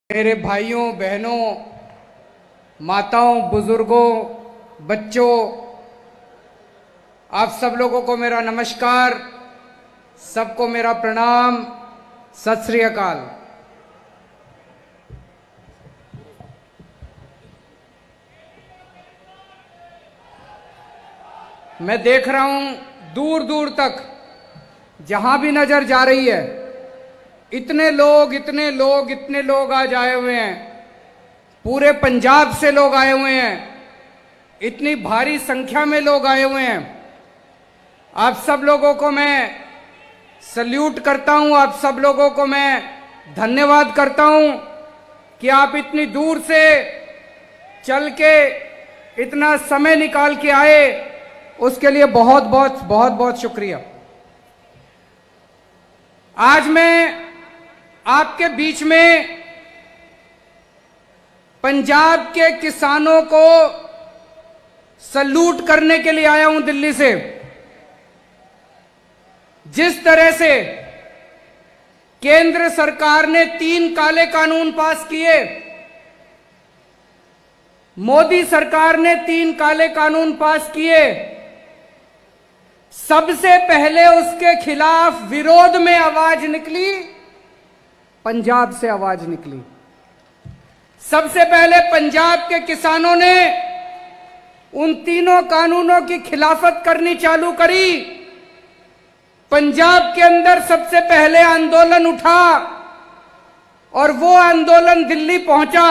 मेरे भाइयों बहनों, माताओं, बुजुर्गों, बच्चों, आप सब लोगों को मेरा नमस्कार, सबको मेरा प्रणाम, सत श्री अकाल। मैं देख रहा हूं दूर दूर तक जहां भी नजर जा रही है इतने लोग आज आए हुए हैं। पूरे पंजाब से लोग आए हुए हैं, इतनी भारी संख्या में लोग आए हुए हैं। आप सब लोगों को मैं सल्यूट करता हूं, आप सब लोगों को मैं धन्यवाद करता हूं कि आप इतनी दूर से चल के इतना समय निकाल के आए, उसके लिए बहुत बहुत शुक्रिया। आज मैं आपके बीच में पंजाब के किसानों को सल्यूट करने के लिए आया हूं दिल्ली से। जिस तरह से केंद्र सरकार ने 3 काले कानून पास किए, मोदी सरकार ने 3 काले कानून पास किए, सबसे पहले उसके खिलाफ विरोध में आवाज निकली, पंजाब से आवाज निकली। सबसे पहले पंजाब के किसानों ने उन तीनों कानूनों की खिलाफत करनी चालू करी। पंजाब के अंदर सबसे पहले आंदोलन उठा और वो आंदोलन दिल्ली पहुंचा।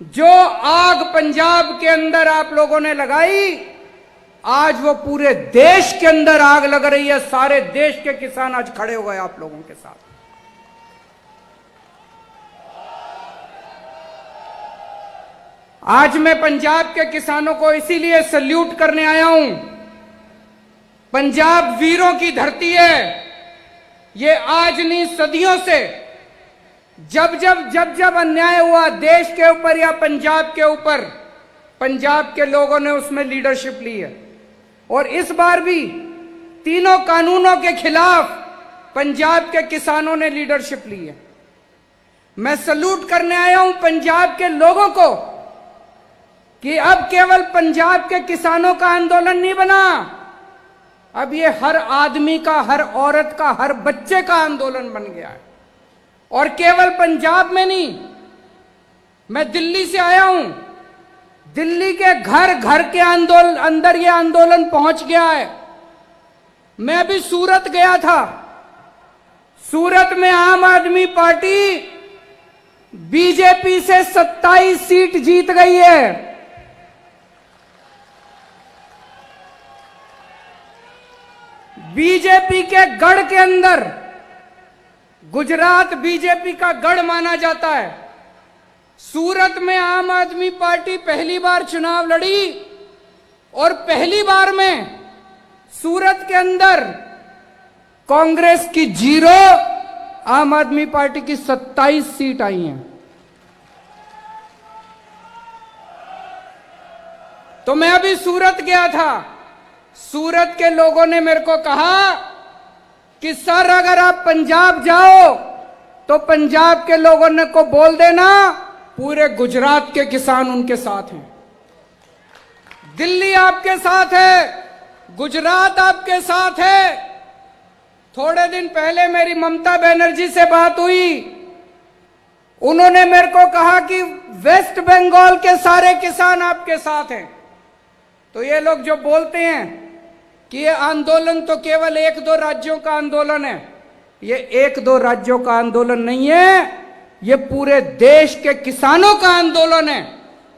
जो आग पंजाब के अंदर आप लोगों ने लगाई, आज वो पूरे देश के अंदर आग लग रही है। सारे देश के किसान आज खड़े हो गए आप लोगों के साथ। आज मैं पंजाब के किसानों को इसीलिए सल्यूट करने आया हूं। पंजाब वीरों की धरती है। ये आज नहीं, सदियों से जब अन्याय हुआ देश के ऊपर या पंजाब के ऊपर, पंजाब के लोगों ने उसमें लीडरशिप ली है। और इस बार भी तीनों कानूनों के खिलाफ पंजाब के किसानों ने लीडरशिप ली है। मैं सल्यूट करने आया हूं पंजाब के लोगों को कि अब केवल पंजाब के किसानों का आंदोलन नहीं बना, अब ये हर आदमी का, हर औरत का, हर बच्चे का आंदोलन बन गया है। और केवल पंजाब में नहीं, मैं दिल्ली से आया हूं, दिल्ली के घर घर के अंदर ये आंदोलन पहुंच गया है। मैं अभी सूरत गया था। सूरत में आम आदमी पार्टी बीजेपी से 27 सीट जीत गई है। बीजेपी के गढ़ के अंदर, गुजरात बीजेपी का गढ़ माना जाता है, सूरत में आम आदमी पार्टी पहली बार चुनाव लड़ी और पहली बार में सूरत के अंदर कांग्रेस की 0, आम आदमी पार्टी की 27 सीट आई हैं। तो मैं अभी सूरत गया था। सूरत के लोगों ने मेरे को कहा कि सर, अगर आप पंजाब जाओ तो पंजाब के लोगों ने को बोल देना पूरे गुजरात के किसान उनके साथ हैं। दिल्ली आपके साथ है, गुजरात आपके साथ है। थोड़े दिन पहले मेरी ममता बनर्जी से बात हुई। उन्होंने मेरे को कहा कि वेस्ट बंगाल के सारे किसान आपके साथ हैं। तो ये लोग जो बोलते हैं कि ये आंदोलन तो केवल 1-2 राज्यों का आंदोलन है, ये 1-2 राज्यों का आंदोलन नहीं है, ये पूरे देश के किसानों का आंदोलन है।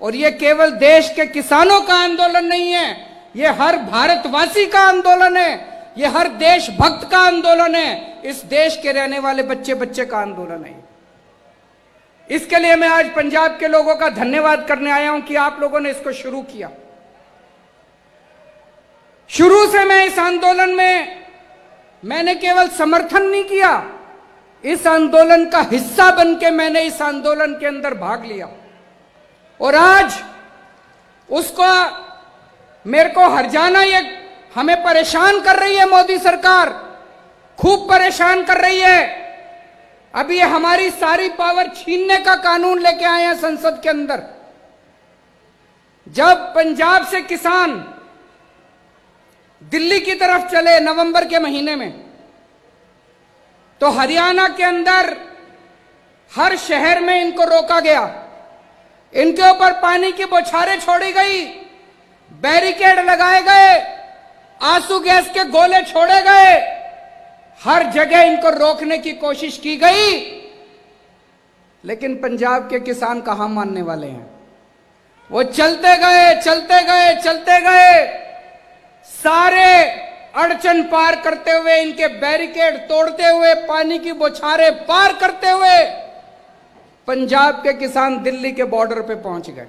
और ये केवल देश के किसानों का आंदोलन नहीं है, ये हर भारतवासी का आंदोलन है, ये हर देशभक्त का आंदोलन है, इस देश के रहने वाले बच्चे बच्चे का आंदोलन है। इसके लिए मैं आज पंजाब के लोगों का धन्यवाद करने आया हूं कि आप लोगों ने इसको शुरू किया। शुरू से मैं इस आंदोलन में, मैंने केवल समर्थन नहीं किया, इस आंदोलन का हिस्सा बनके मैंने इस आंदोलन के अंदर भाग लिया। और आज उसको मेरे को हर्जाना, ये हमें परेशान कर रही है मोदी सरकार, खूब परेशान कर रही है। अब ये हमारी सारी पावर छीनने का कानून लेके आए हैं संसद के अंदर। जब पंजाब से किसान दिल्ली की तरफ चले नवंबर के महीने में, तो हरियाणा के अंदर हर शहर में इनको रोका गया, इनके ऊपर पानी की बौछारें छोड़ी गई, बैरिकेड लगाए गए, आंसू गैस के गोले छोड़े गए, हर जगह इनको रोकने की कोशिश की गई। लेकिन पंजाब के किसान कहां मानने वाले हैं? वो चलते गए चलते गए चलते गए, सारे अड़चन पार करते हुए, इनके बैरिकेड तोड़ते हुए, पानी की बौछारें पार करते हुए पंजाब के किसान दिल्ली के बॉर्डर पे पहुंच गए।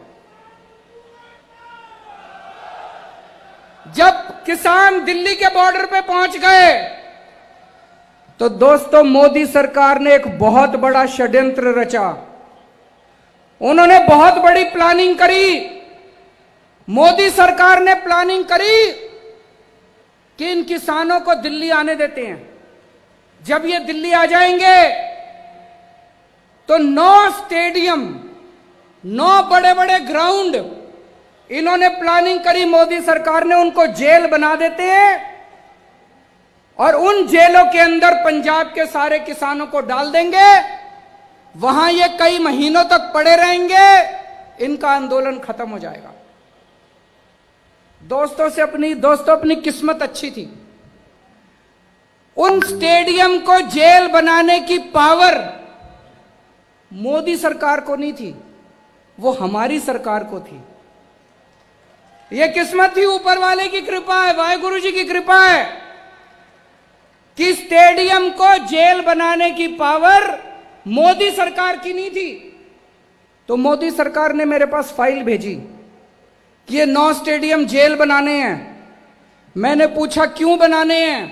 जब किसान दिल्ली के बॉर्डर पे पहुंच गए तो दोस्तों मोदी सरकार ने एक बहुत बड़ा षड्यंत्र रचा। उन्होंने बहुत बड़ी प्लानिंग करी। मोदी सरकार ने प्लानिंग करी कि इन किसानों को दिल्ली आने देते हैं। जब ये दिल्ली आ जाएंगे तो 9 स्टेडियम, 9 बड़े बड़े ग्राउंड इन्होंने प्लानिंग करी, मोदी सरकार ने उनको जेल बना देते हैं और उन जेलों के अंदर पंजाब के सारे किसानों को डाल देंगे। वहां ये कई महीनों तक पड़े रहेंगे, इनका आंदोलन खत्म हो जाएगा। दोस्तों अपनी किस्मत अच्छी थी। उन स्टेडियम को जेल बनाने की पावर मोदी सरकार को नहीं थी, वो हमारी सरकार को थी। ये किस्मत थी, ऊपर वाले की कृपा है, वाहेगुरु जी की कृपा है कि स्टेडियम को जेल बनाने की पावर मोदी सरकार की नहीं थी। तो मोदी सरकार ने मेरे पास फाइल भेजी कि ये 9 स्टेडियम जेल बनाने हैं। मैंने पूछा क्यों बनाने हैं?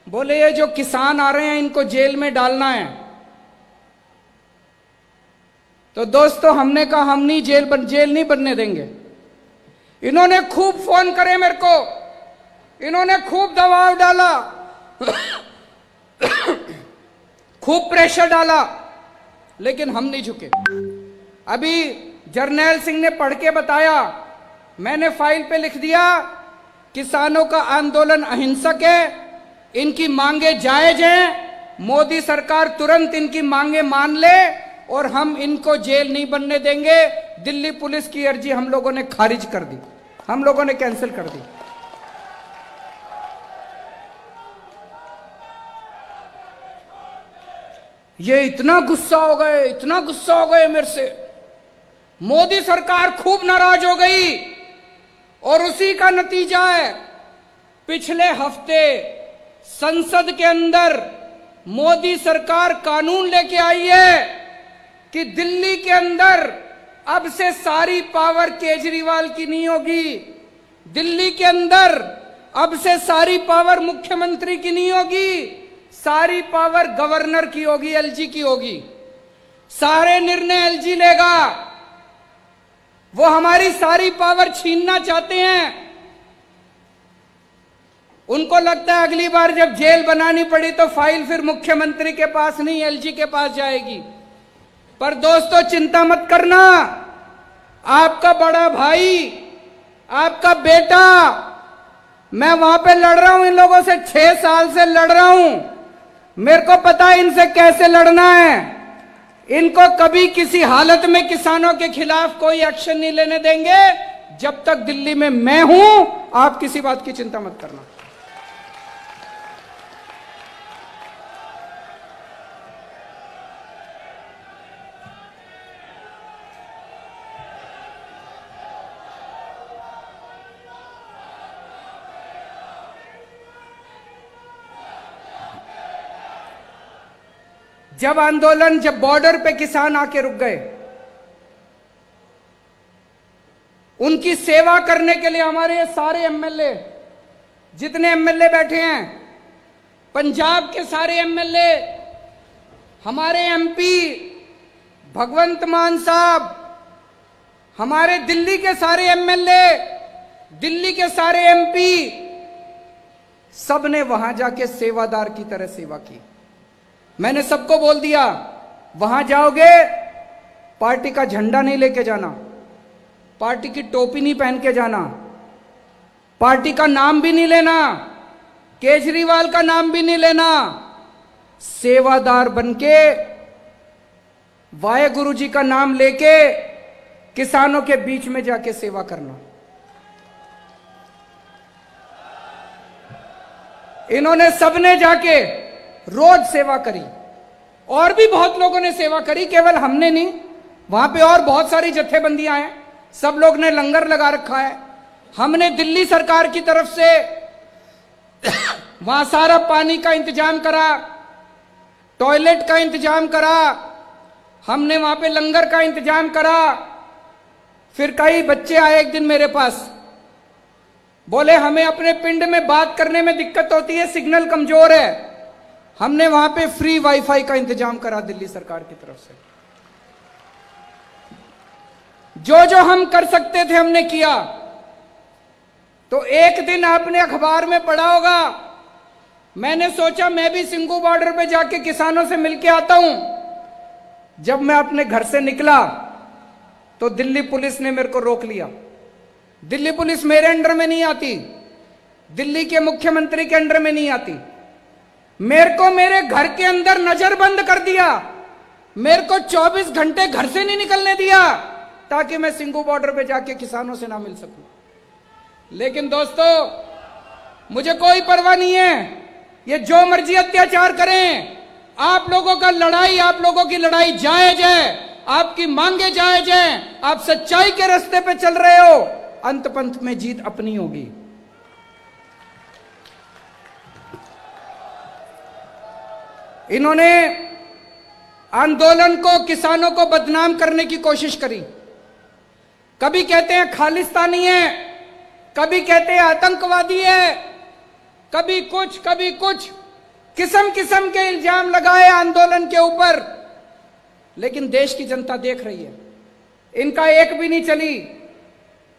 बोले ये जो किसान आ रहे हैं इनको जेल में डालना है। तो दोस्तों हमने कहा हम नहीं जेल नहीं बनने देंगे। इन्होंने खूब फोन करे मेरे को, इन्होंने खूब दबाव डाला, खूब प्रेशर डाला, लेकिन हम नहीं झुके। अभी जर्नैल सिंह ने पढ़ के बताया, मैंने फाइल पे लिख दिया किसानों का आंदोलन अहिंसक है, इनकी मांगे जायज हैं, मोदी सरकार तुरंत इनकी मांगे मान ले और हम इनको जेल नहीं बनने देंगे। दिल्ली पुलिस की अर्जी हम लोगों ने खारिज कर दी, हम लोगों ने कैंसिल कर दी। ये इतना गुस्सा हो गए, इतना गुस्सा हो गए मेरे से, मोदी सरकार खूब नाराज हो गई और उसी का नतीजा है पिछले हफ्ते संसद के अंदर मोदी सरकार कानून लेके आई है कि दिल्ली के अंदर अब से सारी पावर केजरीवाल की नहीं होगी। दिल्ली के अंदर अब से सारी पावर मुख्यमंत्री की नहीं होगी, सारी पावर गवर्नर की होगी, एलजी की होगी। सारे निर्णय एलजी लेगा। वो हमारी सारी पावर छीनना चाहते हैं। उनको लगता है अगली बार जब जेल बनानी पड़ी तो फाइल फिर मुख्यमंत्री के पास नहीं एलजी के पास जाएगी। पर दोस्तों चिंता मत करना, आपका बड़ा भाई, आपका बेटा, मैं वहां पे लड़ रहा हूं इन लोगों से, 6 साल से लड़ रहा हूं। मेरे को पता है इनसे कैसे लड़ना है। इनको कभी किसी हालत में किसानों के खिलाफ कोई एक्शन नहीं लेने देंगे। जब तक दिल्ली में मैं हूं, आप किसी बात की चिंता मत करना। जब बॉर्डर पे किसान आके रुक गए, उनकी सेवा करने के लिए हमारे ये सारे एमएलए, जितने एमएलए बैठे हैं, पंजाब के सारे एमएलए, हमारे एमपी भगवंत मान साहब, हमारे दिल्ली के सारे एमएलए, दिल्ली के सारे एमपी, सबने वहां जाके सेवादार की तरह सेवा की। मैंने सबको बोल दिया, वहां जाओगे पार्टी का झंडा नहीं लेके जाना, पार्टी की टोपी नहीं पहन के जाना, पार्टी का नाम भी नहीं लेना, केजरीवाल का नाम भी नहीं लेना, सेवादार बनके वाहेगुरु जी का नाम लेके किसानों के बीच में जाके सेवा करना। इन्होंने सबने जाके रोज सेवा करी, और भी बहुत लोगों ने सेवा करी, केवल हमने नहीं। वहां पे और बहुत सारी जत्थेबंदियां हैं, सब लोग ने लंगर लगा रखा है। हमने दिल्ली सरकार की तरफ से वहां सारा पानी का इंतजाम करा, टॉयलेट का इंतजाम करा, हमने वहां पे लंगर का इंतजाम करा। फिर कई बच्चे आए एक दिन मेरे पास, बोले हमें अपने पिंड में बात करने में दिक्कत होती है, सिग्नल कमजोर है। हमने वहां पे फ्री वाईफाई का इंतजाम करा दिल्ली सरकार की तरफ से। जो जो हम कर सकते थे हमने किया। तो एक दिन आपने अखबार में पढ़ा होगा, मैंने सोचा मैं भी सिंघू बॉर्डर पे जाके किसानों से मिलके आता हूं। जब मैं अपने घर से निकला तो दिल्ली पुलिस ने मेरे को रोक लिया। दिल्ली पुलिस मेरे अंडर में नहीं आती, दिल्ली के मुख्यमंत्री के अंडर में नहीं आती। मेरे को मेरे घर के अंदर नजरबंद कर दिया, मेरे को 24 घंटे घर से नहीं निकलने दिया, ताकि मैं सिंघू बॉर्डर पे जाके किसानों से ना मिल सकूं। लेकिन दोस्तों, मुझे कोई परवाह नहीं है, ये जो मर्जी अत्याचार करें, आप लोगों का लड़ाई, आप लोगों की लड़ाई जायज है, आपकी मांगे जायज हैं, आप सच्चाई के रास्ते पे चल रहे हो, अंत पंत में जीत अपनी होगी। इन्होंने आंदोलन को, किसानों को बदनाम करने की कोशिश करी। कभी कहते हैं खालिस्तानी है, कभी कहते हैं आतंकवादी है, कभी कुछ कभी कुछ, किस्म किस्म के इल्जाम लगाए आंदोलन के ऊपर। लेकिन देश की जनता देख रही है, इनका एक भी नहीं चली।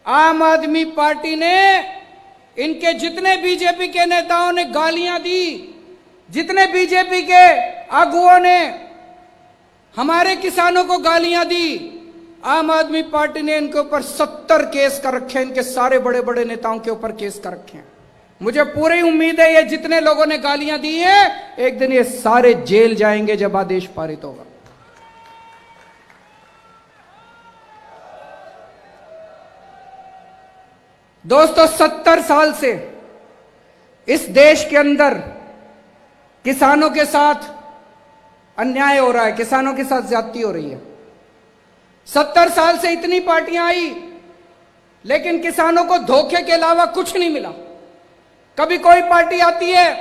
आम आदमी पार्टी ने, इनके जितने बीजेपी के नेताओं ने गालियां दी, जितने बीजेपी के आगुओं ने हमारे किसानों को गालियां दी, आम आदमी पार्टी ने इनके ऊपर 70 केस कर रखे हैं, इनके सारे बड़े बड़े नेताओं के ऊपर केस कर रखे हैं। मुझे पूरी उम्मीद है ये जितने लोगों ने गालियां दी हैं, एक दिन ये सारे जेल जाएंगे जब आदेश पारित होगा। दोस्तों, 70 साल से इस देश के अंदर किसानों के साथ अन्याय हो रहा है, किसानों के साथ ज्यादती हो रही है। 70 साल से इतनी पार्टियां आई, लेकिन किसानों को धोखे के अलावा कुछ नहीं मिला। कभी कोई पार्टी आती है,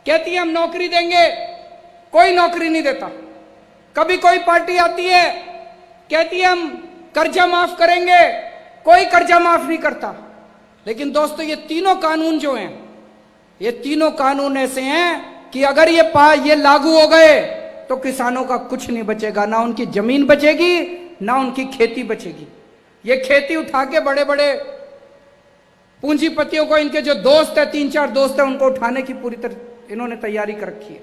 कहती है हम नौकरी देंगे, कोई नौकरी नहीं देता। कभी कोई पार्टी आती है, कहती है हम कर्जा माफ करेंगे, कोई कर्जा माफ नहीं करता। लेकिन दोस्तों, ये तीनों कानून जो हैं, ये तीनों कानून ऐसे हैं कि अगर ये लागू हो गए तो किसानों का कुछ नहीं बचेगा, ना उनकी जमीन बचेगी, ना उनकी खेती बचेगी। ये खेती उठा के बड़े बड़े पूंजीपतियों को, इनके जो दोस्त है, 3-4 दोस्त है, उनको उठाने की पूरी तरह इन्होंने तैयारी कर रखी है।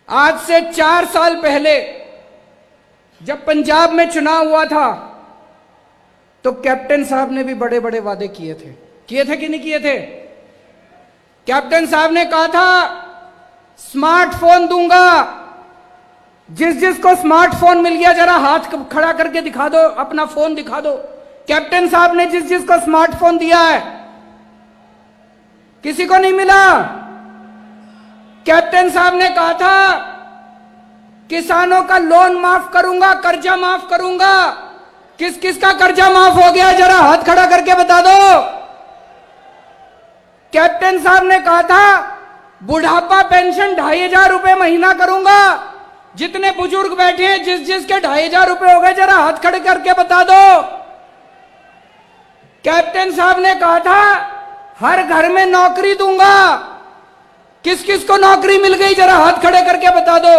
आज से 4 साल पहले जब पंजाब में चुनाव हुआ था, तो कैप्टन साहब ने भी बड़े बड़े वादे किए थे कि नहीं किए थे? कैप्टन साहब ने कहा था स्मार्टफोन दूंगा, जिस जिसको स्मार्टफोन मिल गया जरा हाथ खड़ा करके दिखा दो, अपना फोन दिखा दो। कैप्टन साहब ने जिस जिसको स्मार्टफोन दिया है, किसी को नहीं मिला। कैप्टन साहब ने कहा था किसानों का लोन माफ करूंगा, कर्जा माफ करूंगा। किस किस का कर्जा माफ हो गया, जरा हाथ खड़ा करके बता दो। कैप्टन साहब ने कहा था बुढ़ापा पेंशन 2500 रुपए महीना करूंगा। जितने बुजुर्ग बैठे हैं, जिस जिसके 2500 रुपए हो गए, जरा हाथ खड़े करके बता दो। कैप्टन साहब ने कहा था हर घर में नौकरी दूंगा। किस किस को नौकरी मिल गई, जरा हाथ खड़े करके बता दो।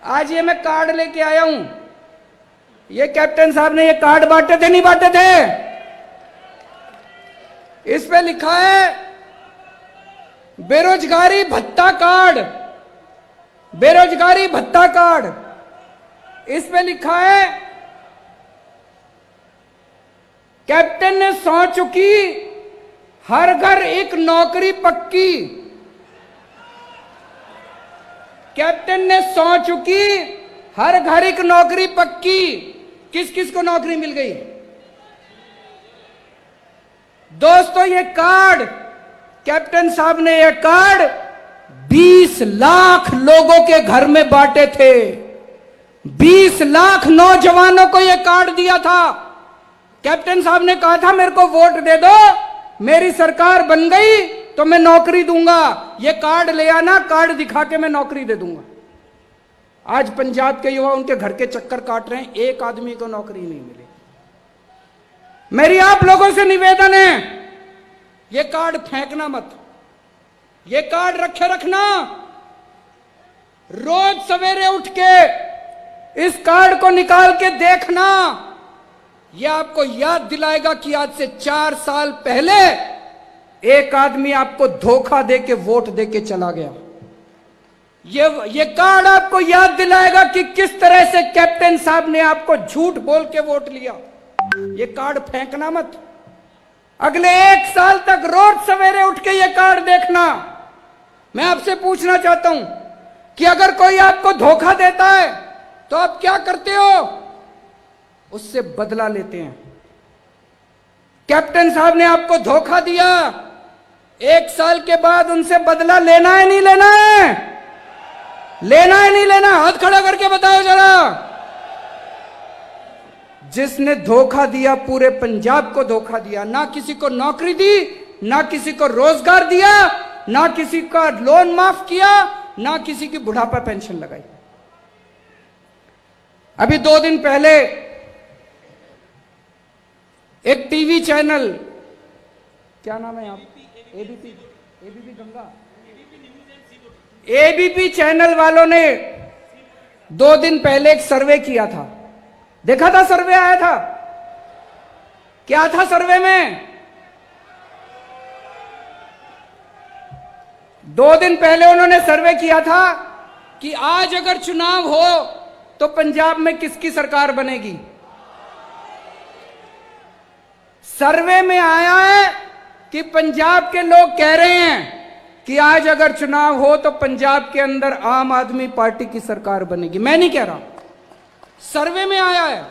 आज ये मैं कार्ड लेके आया हूं, ये कैप्टन साहब ने ये कार्ड बांटे थे, नहीं बांटे थे? इस पे लिखा है बेरोजगारी भत्ता कार्ड, बेरोजगारी भत्ता कार्ड, इस पे लिखा है कैप्टन ने सौं चुकी हर घर एक नौकरी पक्की। कैप्टन ने सौं चुकी हर घर एक नौकरी पक्की। किस किस को नौकरी मिल गई दोस्तों? ये कार्ड कैप्टन साहब ने, ये कार्ड 20 लाख लोगों के घर में बांटे थे। 20 लाख नौजवानों को यह कार्ड दिया था। कैप्टन साहब ने कहा था मेरे को वोट दे दो, मेरी सरकार बन गई तो मैं नौकरी दूंगा। ये कार्ड ले आना, कार्ड दिखा के मैं नौकरी दे दूंगा। आज पंजाब के युवा उनके घर के चक्कर काट रहे हैं, एक आदमी को नौकरी नहीं मिली। मेरी आप लोगों से निवेदन है, ये कार्ड फेंकना मत, ये कार्ड रखे रखना। रोज सवेरे उठ के इस कार्ड को निकाल के देखना, यह आपको याद दिलाएगा कि आज से 4 साल पहले एक आदमी आपको धोखा देके वोट देके चला गया। ये कार्ड आपको याद दिलाएगा कि किस तरह से कैप्टन साहब ने आपको झूठ बोल के वोट लिया। ये कार्ड फेंकना मत। अगले 1 साल तक रोज सवेरे उठ के ये कार्ड देखना। मैं आपसे पूछना चाहता हूं कि अगर कोई आपको धोखा देता है तो आप क्या करते हो? उससे बदला लेते हैं। कैप्टन साहब ने आपको धोखा दिया, 1 साल के बाद उनसे बदला लेना है नहीं लेना है? लेना है नहीं लेना? हाथ खड़ा करके बताओ जरा। जिसने धोखा दिया, पूरे पंजाब को धोखा दिया, ना किसी को नौकरी दी, ना किसी को रोजगार दिया, ना किसी का लोन माफ किया, ना किसी की बुढ़ापा पेंशन लगाई। अभी 2 दिन पहले एक टीवी चैनल, क्या नाम है आप? एबीपी गंगा, एबीपी चैनल वालों ने 2 दिन पहले एक सर्वे किया था। देखा था? सर्वे आया था। क्या था सर्वे में? 2 दिन पहले उन्होंने सर्वे किया था कि आज अगर चुनाव हो तो पंजाब में किसकी सरकार बनेगी। सर्वे में आया है कि पंजाब के लोग कह रहे हैं कि आज अगर चुनाव हो तो पंजाब के अंदर आम आदमी पार्टी की सरकार बनेगी। मैं नहीं कह रहा, सर्वे में आया है।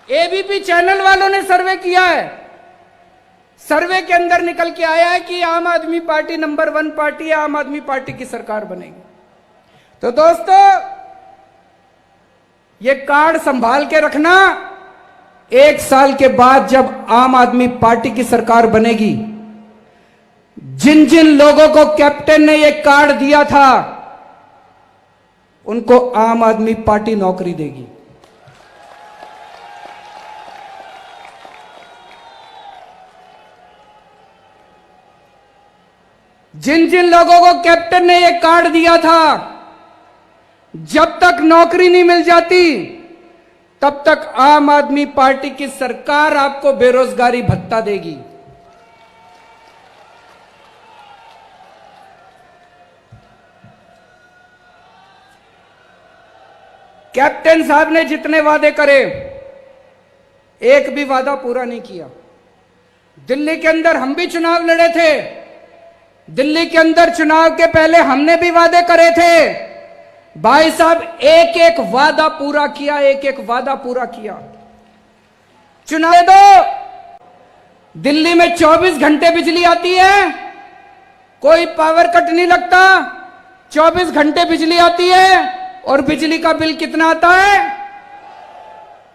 एबीपी चैनल वालों ने सर्वे किया है। सर्वे के अंदर निकल के आया है कि आम आदमी पार्टी नंबर 1 पार्टी है, आम आदमी पार्टी की सरकार बनेगी। तो दोस्तों, ये कार्ड संभाल के रखना। 1 साल के बाद जब आम आदमी पार्टी की सरकार बनेगी, जिन जिन लोगों को कैप्टन ने यह कार्ड दिया था उनको आम आदमी पार्टी नौकरी देगी। जिन जिन लोगों को कैप्टन ने यह कार्ड दिया था, जब तक नौकरी नहीं मिल जाती तब तक आम आदमी पार्टी की सरकार आपको बेरोजगारी भत्ता देगी। कैप्टन साहब ने जितने वादे करे, एक भी वादा पूरा नहीं किया। दिल्ली के अंदर हम भी चुनाव लड़े थे। दिल्ली के अंदर चुनाव के पहले हमने भी वादे करे थे। भाई साहब, एक एक वादा पूरा किया, एक एक वादा पूरा किया। चुनाव दो, दिल्ली में 24 घंटे बिजली आती है, कोई पावर कट नहीं लगता। 24 घंटे बिजली आती है और बिजली का बिल कितना आता है?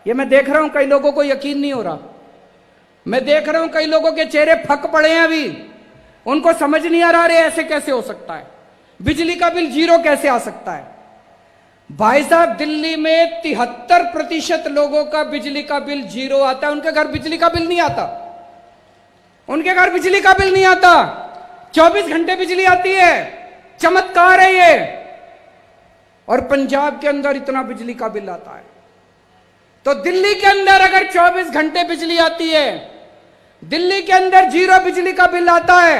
ये मैं देख रहा हूं, कई लोगों को यकीन नहीं हो रहा। मैं देख रहा हूं कई लोगों के चेहरे फक पड़े हैं अभी, उनको समझ नहीं आ रहा रे ऐसे कैसे हो सकता है, बिजली का बिल 0 कैसे आ सकता है। भाई साहब, दिल्ली में 73% लोगों का बिजली का बिल 0 आता है। उनके घर बिजली का बिल नहीं आता, उनके घर बिजली का बिल नहीं आता। 24 घंटे बिजली आती है, चमत्कार है ये। और पंजाब के अंदर इतना बिजली का बिल आता है। तो दिल्ली के अंदर अगर 24 घंटे बिजली आती है, दिल्ली के अंदर 0 बिजली का बिल आता है,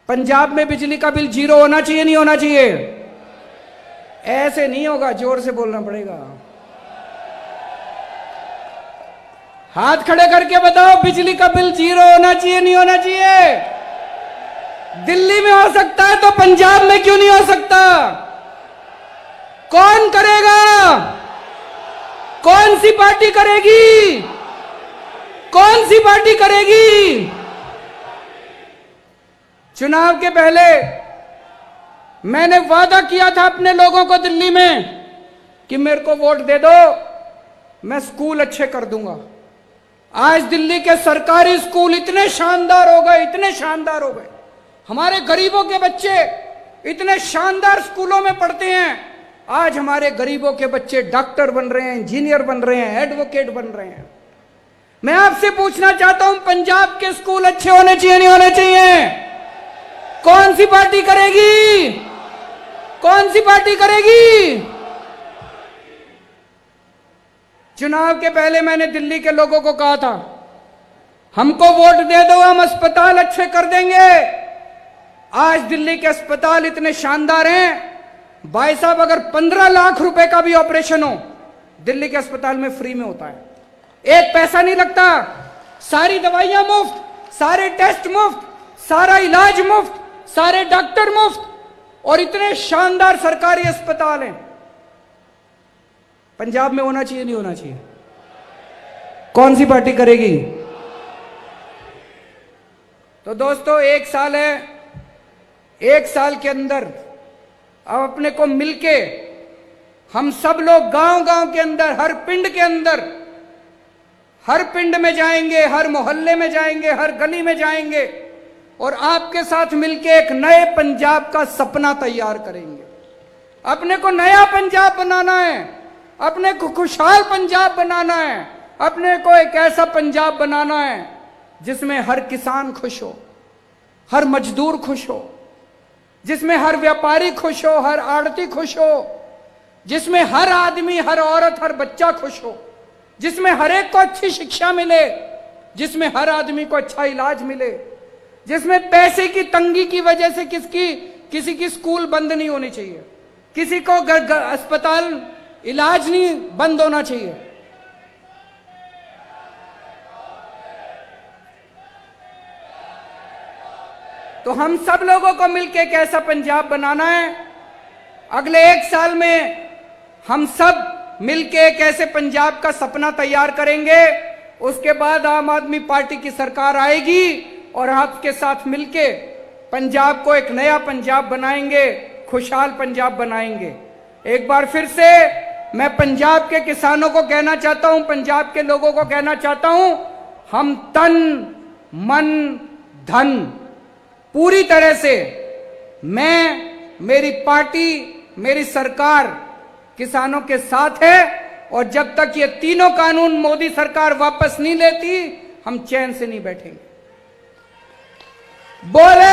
पंजाब में बिजली का बिल 0 होना चाहिए, नहीं होना चाहिए? ऐसे नहीं होगा, जोर से बोलना पड़ेगा। हाथ खड़े करके बताओ, बिजली का बिल 0 होना चाहिए, नहीं होना चाहिए? दिल्ली में हो सकता है तो पंजाब में क्यों नहीं हो सकता? कौन करेगा? कौन सी पार्टी करेगी? कौन सी पार्टी करेगी? चुनाव के पहले मैंने वादा किया था अपने लोगों को दिल्ली में कि मेरे को वोट दे दो, मैं स्कूल अच्छे कर दूंगा। आज दिल्ली के सरकारी स्कूल इतने शानदार हो गए, इतने शानदार हो गए। हमारे गरीबों के बच्चे इतने शानदार स्कूलों में पढ़ते हैं। आज हमारे गरीबों के बच्चे डॉक्टर बन रहे हैं, इंजीनियर बन रहे हैं, एडवोकेट बन रहे हैं। मैं आपसे पूछना चाहता हूं, पंजाब के स्कूल अच्छे होने चाहिए, नहीं होने चाहिए? कौन सी पार्टी करेगी? कौन सी पार्टी करेगी? चुनाव के पहले मैंने दिल्ली के लोगों को कहा था, हमको वोट दे दो, हम अस्पताल अच्छे कर देंगे। आज दिल्ली के अस्पताल इतने शानदार हैं, भाई साहब, अगर 15 लाख रुपए का भी ऑपरेशन हो दिल्ली के अस्पताल में फ्री में होता है, एक पैसा नहीं लगता, सारी दवाइयां मुफ्त, सारे टेस्ट मुफ्त, सारा इलाज मुफ्त, सारे डॉक्टर मुफ्त, और इतने शानदार सरकारी अस्पताल हैं। पंजाब में होना चाहिए, नहीं होना चाहिए? कौन सी पार्टी करेगी? तो दोस्तों, 1 साल है, 1 साल के अंदर अब अपने को मिलके हम सब लोग गांव-गांव के अंदर, हर पिंड के अंदर, हर पिंड में जाएंगे, हर मोहल्ले में जाएंगे, हर गली में जाएंगे और आपके साथ मिलके एक नए पंजाब का सपना तैयार करेंगे। अपने को नया पंजाब बनाना है, अपने को खुशहाल पंजाब बनाना है, अपने को एक ऐसा पंजाब बनाना है जिसमें हर किसान खुश हो, हर मजदूर खुश हो, जिसमें हर व्यापारी खुश हो, हर आड़ती खुश हो, जिसमें हर आदमी, हर औरत, हर बच्चा खुश हो, जिसमें हर एक को अच्छी शिक्षा मिले, जिसमें हर आदमी को अच्छा इलाज मिले, जिसमें पैसे की तंगी की वजह से किसी की स्कूल बंद नहीं होनी चाहिए, किसी को अस्पताल इलाज नहीं बंद होना चाहिए। तो हम सब लोगों को मिलकर एक ऐसा पंजाब बनाना है। अगले 1 साल में हम सब मिलकर एक ऐसे पंजाब का सपना तैयार करेंगे। उसके बाद आम आदमी पार्टी की सरकार आएगी और आपके साथ मिलके पंजाब को एक नया पंजाब बनाएंगे, खुशहाल पंजाब बनाएंगे। एक बार फिर से मैं पंजाब के किसानों को कहना चाहता हूं, पंजाब के लोगों को कहना चाहता हूं, हम तन मन धन पूरी तरह से, मैं, मेरी पार्टी, मेरी सरकार किसानों के साथ है। और जब तक ये तीनों कानून मोदी सरकार वापस नहीं लेती, हम चैन से नहीं बैठेंगे। बोले